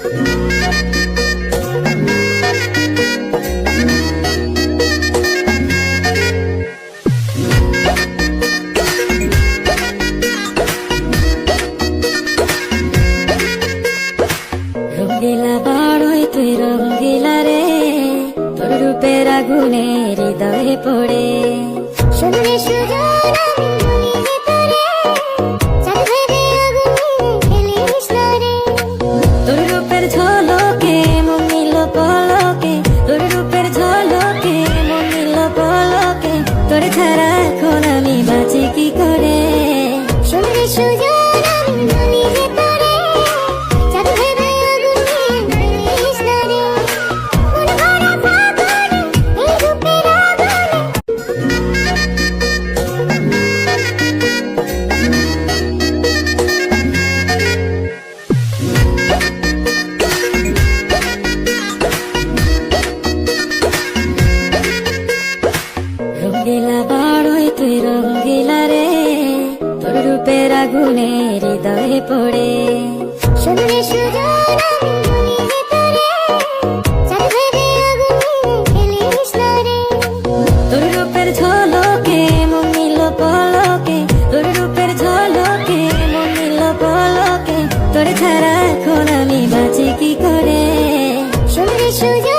রঙ্গিলা বাড়ই তুই রঙ্গিলা রে, তোর রূপের আগুনে হৃদয়ে পড়ে। শুনলে সুজন আমি বলি যে তোরে, চাঁদ ভেবে আগুনে খেলিস না রে। তোর রূপের ঝলকে মন নিল পলকে, তোর রূপের ঝলকে মন নিল পলকে, তোর ছাড়া এখন আমি বাঁচি কি করে। শুনলে সুজন আমি বলি যে তোরে, চাঁদ ভেবে আগুনে খেলিস না রে। মন ভরা ফাগুনে এই রূপের আগুনে। রঙ্গিলা বাড়ই তুই রঙ্গিলা রে, তোর রূপের আগুনে হৃদয়ে পড়ে। শুনলে সুজন আমি বলি যে তোরে, চাঁদ ভেবে আগুনে খেলিস না রে। তোর রূপের ঝলকে মন নিল পলকে, তোর রূপের ঝলকে মন নিল পলকে, তোর ছাড়া এখন আমি বাঁচি কি করে। শুনলে সুজন